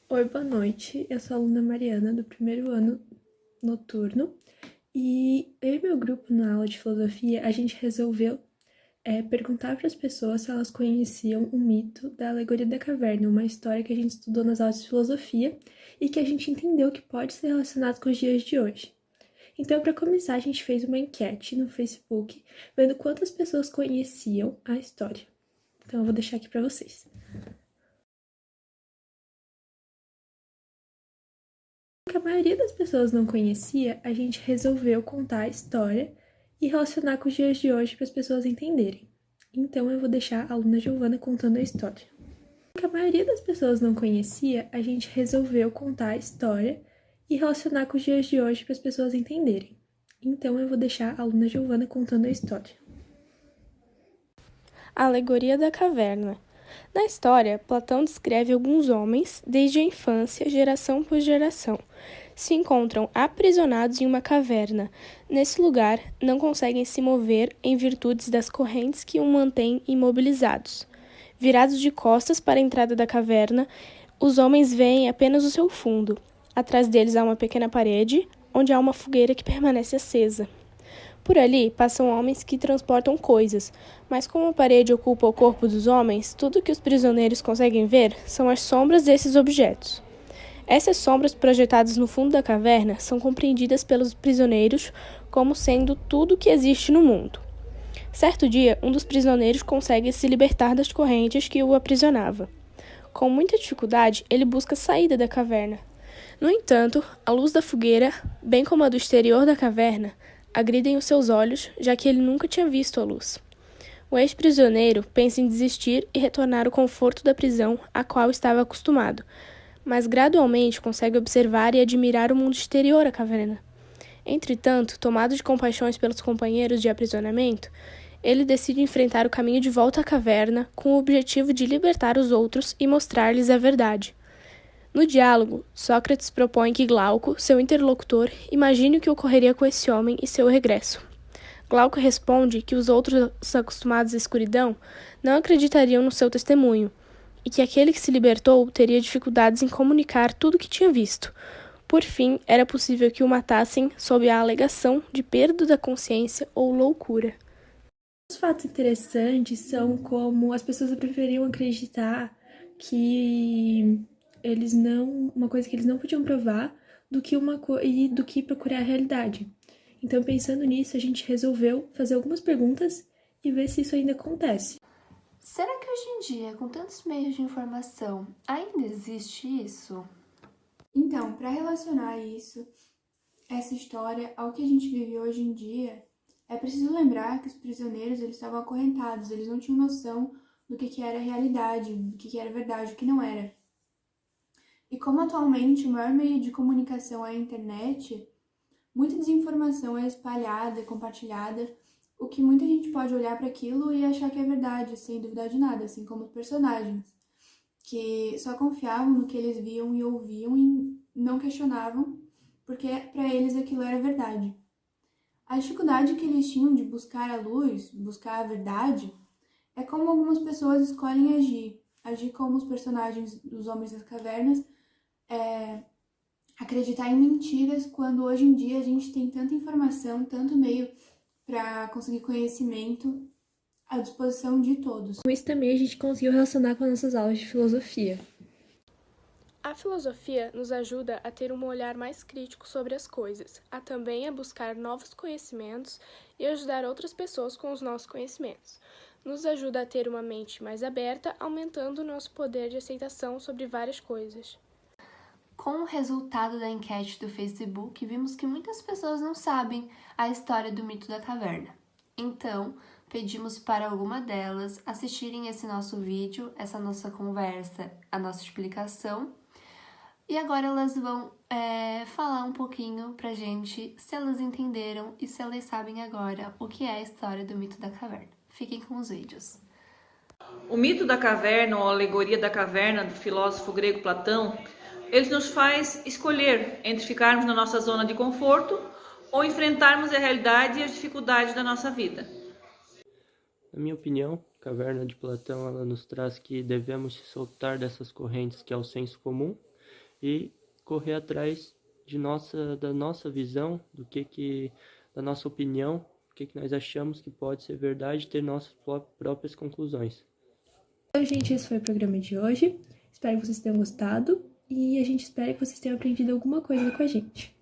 Oi, boa noite. Eu sou a aluna Mariana, do primeiro ano noturno. E eu e meu grupo, na aula de filosofia, a gente resolveu perguntar para as pessoas se elas conheciam o mito da Alegoria da Caverna, uma história que a gente estudou nas aulas de filosofia e que a gente entendeu que pode ser relacionado com os dias de hoje. Então, para começar, a gente fez uma enquete no Facebook, vendo quantas pessoas conheciam a história. Então, eu vou deixar aqui para vocês. Que a maioria das pessoas não conhecia, a gente resolveu contar a história e relacionar com os dias de hoje para as pessoas entenderem. Então eu vou deixar a aluna Giovana contando a história. Que a maioria das pessoas não conhecia, a gente resolveu contar a história e relacionar com os dias de hoje para as pessoas entenderem. Então eu vou deixar a aluna Giovana contando a história. A Alegoria da Caverna. Na história, Platão descreve alguns homens, desde a infância, geração por geração. Se encontram aprisionados em uma caverna. Nesse lugar, não conseguem se mover em virtude das correntes que os mantêm imobilizados. Virados de costas para a entrada da caverna, os homens veem apenas o seu fundo. Atrás deles há uma pequena parede, onde há uma fogueira que permanece acesa. Por ali passam homens que transportam coisas, mas como a parede ocupa o corpo dos homens, tudo que os prisioneiros conseguem ver são as sombras desses objetos. Essas sombras projetadas no fundo da caverna são compreendidas pelos prisioneiros como sendo tudo que existe no mundo. Certo dia, um dos prisioneiros consegue se libertar das correntes que o aprisionava. Com muita dificuldade, ele busca a saída da caverna. No entanto, a luz da fogueira, bem como a do exterior da caverna, agridem os seus olhos, já que ele nunca tinha visto a luz. O ex-prisioneiro pensa em desistir e retornar ao conforto da prisão a qual estava acostumado, mas gradualmente consegue observar e admirar o mundo exterior à caverna. Entretanto, tomado de compaixões pelos companheiros de aprisionamento, ele decide enfrentar o caminho de volta à caverna com o objetivo de libertar os outros e mostrar-lhes a verdade. No diálogo, Sócrates propõe que Glauco, seu interlocutor, imagine o que ocorreria com esse homem e seu regresso. Glauco responde que os outros acostumados à escuridão não acreditariam no seu testemunho, e que aquele que se libertou teria dificuldades em comunicar tudo o que tinha visto. Por fim, era possível que o matassem sob a alegação de perda da consciência ou loucura. Os fatos interessantes são como as pessoas preferiam acreditar que eles não, uma coisa que eles não podiam provar do que do que procurar a realidade. Então, pensando nisso, a gente resolveu fazer algumas perguntas e ver se isso ainda acontece. Será que hoje em dia, com tantos meios de informação, ainda existe isso? Então, para relacionar essa história ao que a gente vive hoje em dia, é preciso lembrar que os prisioneiros eles estavam acorrentados, eles não tinham noção do que era realidade, do que era verdade, o que não era. E como atualmente o maior meio de comunicação é a internet, muita desinformação é espalhada, compartilhada, o que muita gente pode olhar para aquilo e achar que é verdade, sem duvidar de nada, assim como os personagens, que só confiavam no que eles viam e ouviam e não questionavam, porque para eles aquilo era verdade. A dificuldade que eles tinham de buscar a luz, buscar a verdade, é como algumas pessoas escolhem agir como os personagens dos Homens das Cavernas, acreditar em mentiras, quando hoje em dia a gente tem tanta informação, tanto meio para conseguir conhecimento à disposição de todos. Com isso também a gente conseguiu relacionar com as nossas aulas de filosofia. A filosofia nos ajuda a ter um olhar mais crítico sobre as coisas, a também a buscar novos conhecimentos e ajudar outras pessoas com os nossos conhecimentos. Nos ajuda a ter uma mente mais aberta, aumentando o nosso poder de aceitação sobre várias coisas. Com o resultado da enquete do Facebook, vimos que muitas pessoas não sabem a história do mito da caverna. Então, pedimos para alguma delas assistirem esse nosso vídeo, essa nossa conversa, a nossa explicação. E agora elas vão falar um pouquinho pra gente se elas entenderam e se elas sabem agora o que é a história do mito da caverna. Fiquem com os vídeos. O mito da caverna, ou a alegoria da caverna, do filósofo grego Platão, ele nos faz escolher entre ficarmos na nossa zona de conforto ou enfrentarmos a realidade e as dificuldades da nossa vida. Na minha opinião, a Caverna de Platão ela nos traz que devemos se soltar dessas correntes que é o senso comum e correr atrás da nossa visão, da nossa opinião, o que nós achamos que pode ser verdade, ter nossas próprias conclusões. Então, gente, esse foi o programa de hoje. Espero que vocês tenham gostado e a gente espera que vocês tenham aprendido alguma coisa com a gente.